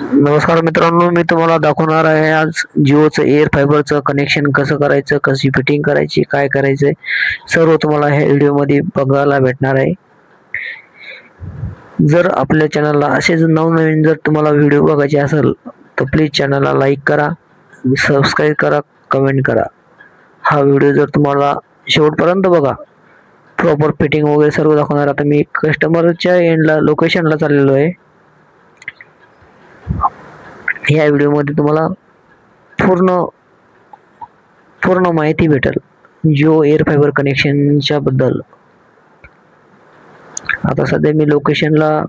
नमस्कार मित्रांनो, मी तुम्हाला दाखवणार आहे आज जिओचं एअर फायबरचं कनेक्शन कसं करायचं, कशी फिटिंग करायची, काय करायचंय सर्व तुम्हाला ह्या व्हिडिओमध्ये बघायला भेटणार आहे. जर आपल्या चॅनलला असेच नवनवीन जर तुम्हाला व्हिडिओ बघायचे असेल तर प्लीज चॅनलला लाईक करा, सबस्क्राईब करा, कमेंट करा. हा व्हिडिओ जर तुम्हाला शेवटपर्यंत बघा. प्रॉपर फिटिंग वगैरे सर्व दाखवणार. आता मी कस्टमरच्या एंडला लोकेशनला चाललेलो आहे. या व्हिडिओमध्ये तुम्हाला पूर्ण माहिती भेटेल जिओ एअर फायबर कनेक्शनच्या बद्दल. आता सध्या मी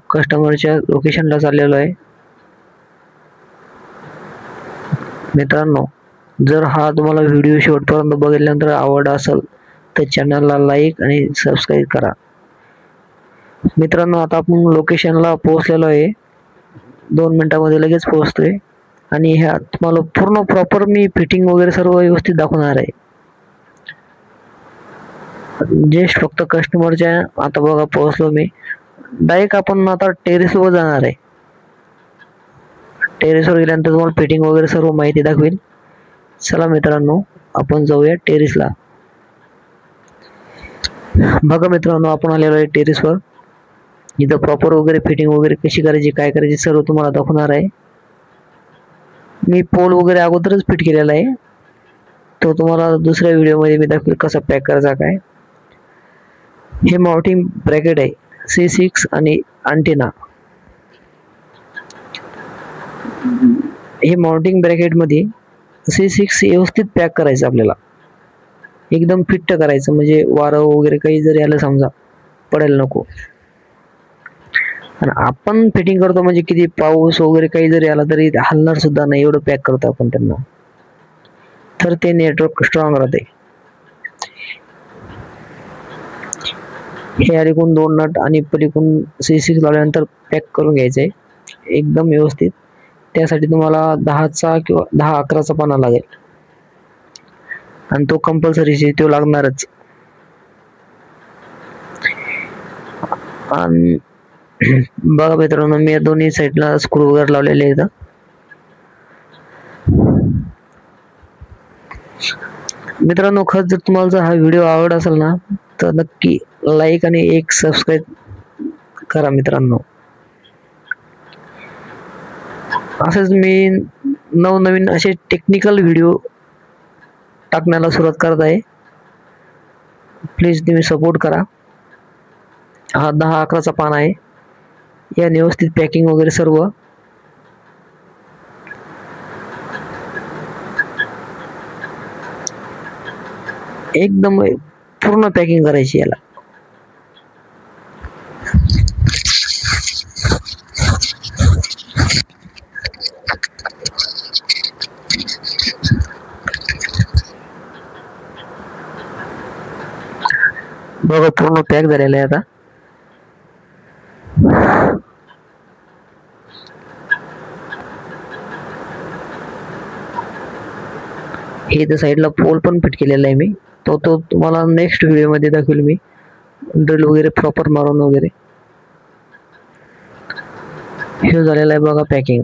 कस्टमरच्या लोकेशनला चाललेलो आहे. मित्रांनो, जर हा तुम्हाला व्हिडिओ शेवटपर्यंत बघितल्यानंतर आवडला असेल तर चॅनलला लाईक आणि सबस्क्राईब करा. मित्रांनो, आता आपण लोकेशनला पोहोचलेलो आहे. 2 मिनिटांमध्ये लगेच पोहोचतोय आणि ह्या तुम्हाला पूर्ण प्रॉपर मी फिटिंग वगैरे सर्व व्यवस्थित दाखवणार आहे. जस्ट फक्त कस्टमरच्या आता बघा पोहोचलो मी. डायरेक्ट आपण आता टेरेसवर जाणार आहे. टेरेसवर गेल्यानंतर तुम्हाला फिटिंग वगैरे सर्व माहिती दाखवेल. चला मित्रांनो, आपण जाऊया टेरेसला. बघा मित्रांनो, आपण आलेलो आहे टेरेसवर. इथं प्रॉपर वगैरे फिटिंग वगैरे कशी करायची, काय करायची सर्व तुम्हाला दाखवणार आहे. मी पोल वगैरे अगोदरच फिट केलेला आहे. तो तुम्हाला दुसऱ्या व्हिडिओमध्ये मी दाखवेल कसा पॅक करायचा काय. हे माउंटिंग ब्रॅकेट आहे C6 आणि अँटेना. हे माउंटिंग ब्रॅकेट मध्ये C6 व्यवस्थित पॅक करायचं आपल्याला. एकदम फिट करायचं, म्हणजे वारं वगैरे काही जरी आलं समजा पडायला नको. आणि आपण फिटिंग करतो म्हणजे किती पाऊस वगैरे काही जरी आला तरी हलणार सुद्धा नाही, एवढं पॅक करतो आपण त्यांना. तर ते नेटवर्क स्ट्रॉंग राहते. हे अलीकडून 2 नट आणि पलीकडून C6 लावल्यानंतर पॅक करून घ्यायचंय एकदम व्यवस्थित. त्यासाठी तुम्हाला 10चा किंवा 10-11चा पाना लागेल आणि तो कंपल्सरी तो लागणारच. आणि बघा मित्रांनो, मी दोन्ही साईडला स्क्रू वगैरे लावलेले आहेत. मित्रांनो, खरंच जर तुम्हाला जर हा व्हिडिओ आवडला असेल ना तर नक्की लाईक आणि एक सबस्क्राईब करा मित्रांनो. असेच मी नवनवीन असे टेक्निकल व्हिडिओ टाकण्याला सुरुवात करत आहे. प्लीज तुम्ही सपोर्ट करा. हा 10-11चा पान आहे. या व्यवस्थित पॅकिंग वगैरे सर्व एकदम पूर्ण पॅकिंग करायची याला. बघा पूर्ण पॅक झालेलं आहे. आता हे तर साईडला पोल पण फिट केलेला आहे मी. तो तुम्हाला नेक्स्ट व्हिडिओ मध्ये दाखवेल मी, ड्रिल वगैरे प्रॉपर मारून वगैरे. हे झालेलं आहे बघा पॅकिंग.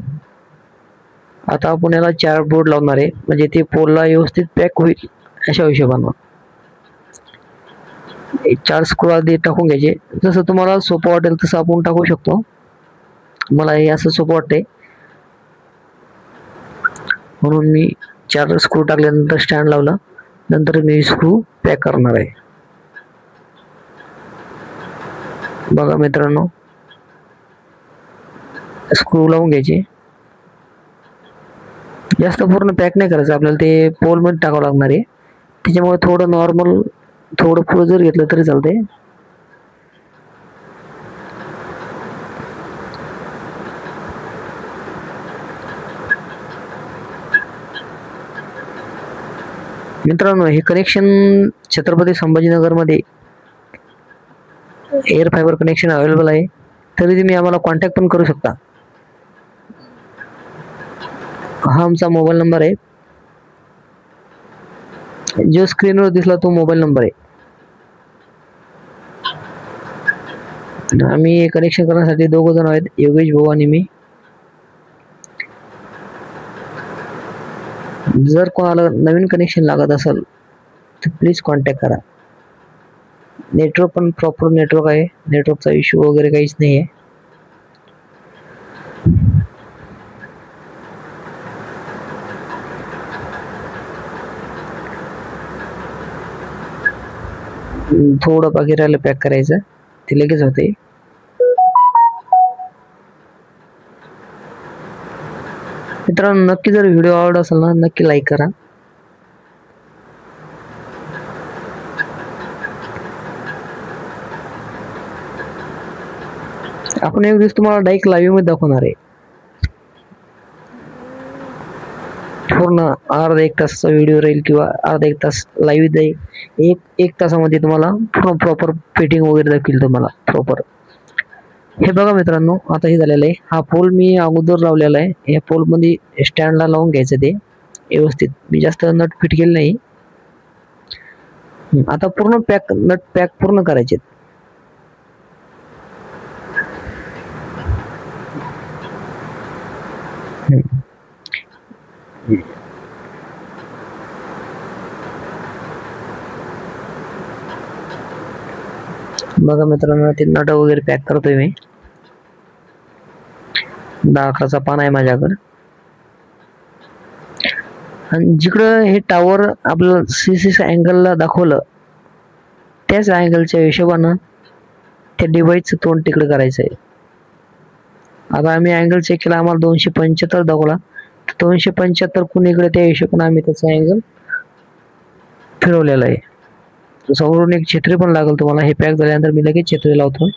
आता आपण याला 4 बोर्ड लावणार आहे, म्हणजे ते पोलला व्यवस्थित पॅक होईल अशा हिशोबानं. 4 स्क्रू आधी टाकून घ्यायचे. जसं तुम्हाला सोपं वाटेल तसं आपण टाकू शकतो. मला हे असं सोपं वाटतंय म्हणून मी 4 स्क्रू टाकल्यानंतर स्टँड लावला. नंतर मी स्क्रू पॅक करणार आहे. बघा मित्रांनो, स्क्रू लावून घ्यायचे. जास्त पूर्ण पॅक नाही करायचं आपल्याला, ते पोल मध्ये टाकावं लागणार आहे. त्याच्यामुळे थोडं नॉर्मल थोडं पुढे जर घेतलं तरी चालतंय. मित्रांनो, हे कनेक्शन छत्रपती संभाजीनगर मध्ये एअर फायबर कनेक्शन अवेलेबल आहे. तरी तुम्ही आम्हाला कॉन्टॅक्ट पण करू शकता. हा आमचा मोबाईल नंबर आहे, जो स्क्रीनवर दिसला तो मोबाईल नंबर आहे. आम्ही कनेक्शन करण्यासाठी 2 जण आहेत, योगेश भाऊ आणि मी. जर कोणाला नवीन कनेक्शन लागत असेल तर प्लीज कॉन्टॅक्ट करा. नेटवर्क पण प्रॉपर नेटवर्क आहे, नेटवर्कचा इश्यू वगैरे काहीच नाही आहे. थोडं बाकी राहिलं पॅक करायचं, ते लगेच होते. मित्रांनो नक्की जर व्हिडिओ आवडला असेल ना नक्की लाईक करा. आपण एक दिवस तुम्हाला डायरेक्ट लाईव्ह मध्ये दाखवणार आहे. पूर्ण अर्धा एक तासाचा व्हिडिओ राहील किंवा अर्धा एक तास लाईव्ह जाईल. एक तासामध्ये तुम्हाला पूर्ण प्रॉपर फिटिंग वगैरे दाखवेल तुम्हाला प्रॉपर. हे बघा मित्रांनो आता हे झालेलं आहे. हा पोल मी अगोदर लावलेला आहे. या पोल मध्ये स्टँडला लावून घ्यायचं ते व्यवस्थित. मी जास्त नट फिट केले नाही. आता पूर्ण नट पॅक पूर्ण करायचे. बघा मित्रांनो ते नट वगैरे पॅक करतोय मी. 10-11चा पान आहे माझ्याकडे. आणि जिकडं हे टावर आपलं 6 अँगलला दाखवलं त्याच अँगलच्या हिशोबानं त्या डिव्हाइसचं तोंड तिकडे करायचं आहे. आता आम्ही अँगल चेक केला, आम्हाला 275 दाखवला. 275 कुणीकडे त्या हिशोबाने आम्ही त्याचा अँगल फिरवलेला आहे. समोरून एक छत्री पण लागेल तुम्हाला. हे पॅक झाल्यानंतर मी लगेच छत्री लावतो.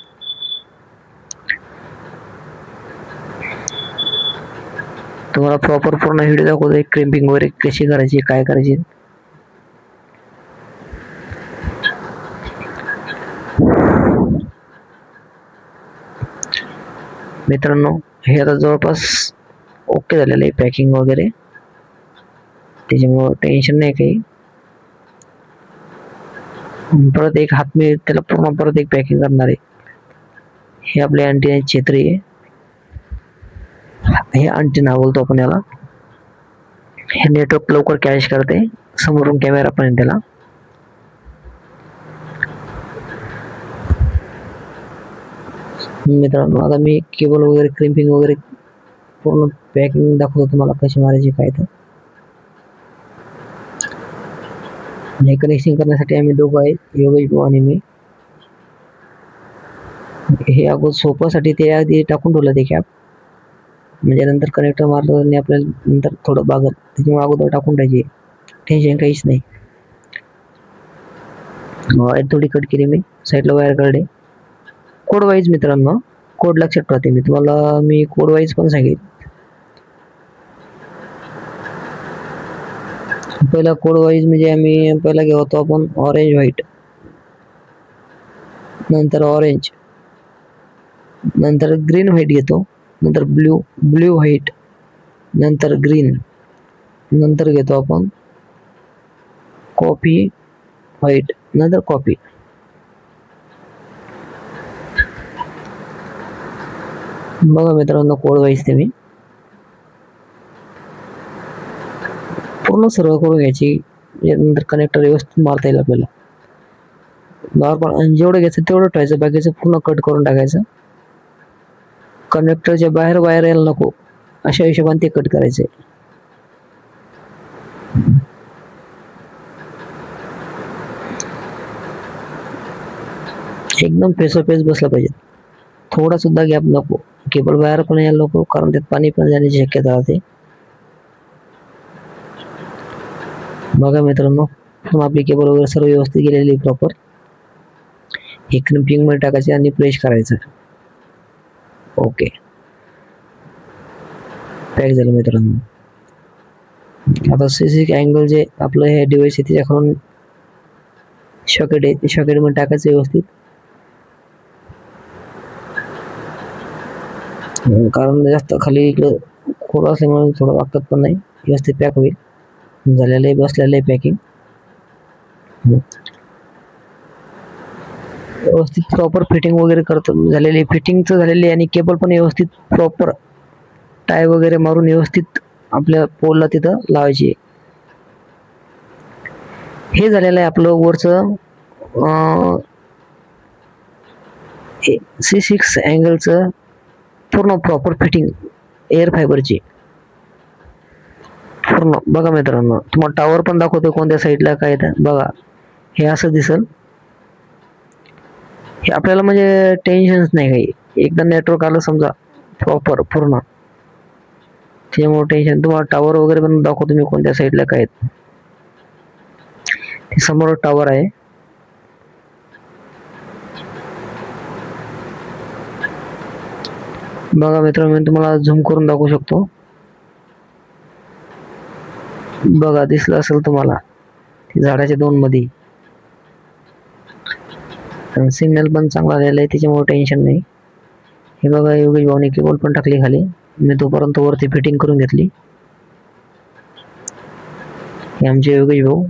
तुम्हाला प्रॉपर पूर्ण व्हिडिओ दाखवतो क्रिम्पिंग वगैरे कशी करायची काय करायची. मित्रांनो हे आता जवळपास ओके झालेलं आहे पॅकिंग वगैरे, त्याच्यामुळे टेन्शन नाही काही. परत एक हात मी त्याला पूर्ण परत एक पॅकिंग करणार आहे. हे आपले अँटीना छत्री आहे. हे अँटीना बोलतो आपण याला. हे नेटवर्क लवकर कॅच करते. समोरून कॅमेरा पण आहे त्याला. मित्रांनो आता मी केबल वगैरे क्रिम्पिंग वगैरे पूर्ण पॅकिंग दाखवतो तुम्हाला कशी मारायची काय. तर हे कनेक्शन करण्यासाठी आम्ही दोघं आहे, योगेश भाऊ आणि मी. हे अगोदर सोपासाठी ते आधी टाकून ठेवलं ते कॅप, म्हणजे नंतर कनेक्टर मारलं आणि आपल्याला नंतर थोडं बागल, त्याच्यामुळे अगोदर टाकून टाकायची. टेन्शन काहीच नाही. वायर थोडी कट केली मी, साईडला वायर काढले. कोड वाईज मित्रांनो कोड लक्षात ठेवते मी तुम्हाला. मी कोड वाईज पण सांगेल. पहिला कोड वाईज म्हणजे आम्ही पहिला घेतो आपण ऑरेंज व्हाईट, नंतर ऑरेंज, नंतर ग्रीन व्हाईट घेतो, नंतर ब्ल्यू व्हाईट, नंतर ग्रीन, नंतर घेतो आपण कॉफी व्हाईट, नंतर कॉफी. बघा मित्रांनो कोड वाईज ते मी पूर्ण सर्व करून घ्यायची. नंतर कनेक्टर व्यवस्थित मारता येईल आपल्याला. नॉर्मल जेवढं घ्यायचं तेवढं ठेवायचं, बाकीचं पूर्ण कट करून टाकायचं. कनेक्टरच्या बाहेर वायर यायला नको अशा हिशोबाने ते कट करायचे. एकदम फेस बसला पाहिजे. थोडा सुद्धा गॅप नको. केबल बाहेर पण यायला नको, कारण त्यात पाणी पण जाण्याची शक्यता राहते. बघा मित्रांनो आपली केबल वगैरे सर्व व्यवस्थित गेलेली प्रॉपर. हे क्रिम्पिंग मध्ये टाकायचे आणि प्रेस करायचं. ओके पॅक झालं मित्रांनो. आता 6 अँगल जे आपलं हे डिव्हाइस आहे त्याच्याकडून शॉकेट आहे, ते शॉकेट मध्ये टाकायचं व्यवस्थित. कारण जास्त खाली इकडं खोड असल्यामुळे थोडं वागतात पण नाही, व्यवस्थित पॅक होईल. झालेलं आहे, बसलेलं आहे पॅकिंग व्यवस्थित. प्रॉपर फिटिंग वगैरे करतो झालेली, फिटिंगचं झालेली आहे. आणि केबल पण व्यवस्थित प्रॉपर टाय वगैरे मारून व्यवस्थित आपल्या पोलला तिथं लावायची. हे झालेलं आहे आपलं वरचं C6 अँगलचं पूर्ण प्रॉपर फिटिंग एअर फायबरची पूर्ण. बघा मित्रांनो, तुम्हाला टावर पण दाखवतो कोणत्या साईडला काय बघा. हे असं दिसल. हे आपल्याला म्हणजे टेन्शनच नाही काही. एकदा नेटवर्क आलं समजा प्रॉपर पूर्ण, त्याच्यामुळे टेन्शन. तुम्हाला टावर वगैरे पण दाखवतो मी कोणत्या साईडला काय आहेत. समोर टावर आहे. बघा मित्रांनो, मी तुम्हाला झूम करून दाखवू शकतो. बघा दिसलं असेल तुम्हाला झाडाच्या 2 मध्ये. सिग्नल पण चांगला आलेला आहे, त्याच्यामुळे टेन्शन नाही. हे बघा, योगेश भाऊने केबल पण टाकली खाली. मी तोपर्यंत वरती फिटिंग करून घेतली. हे आमचे योगेश भाऊ.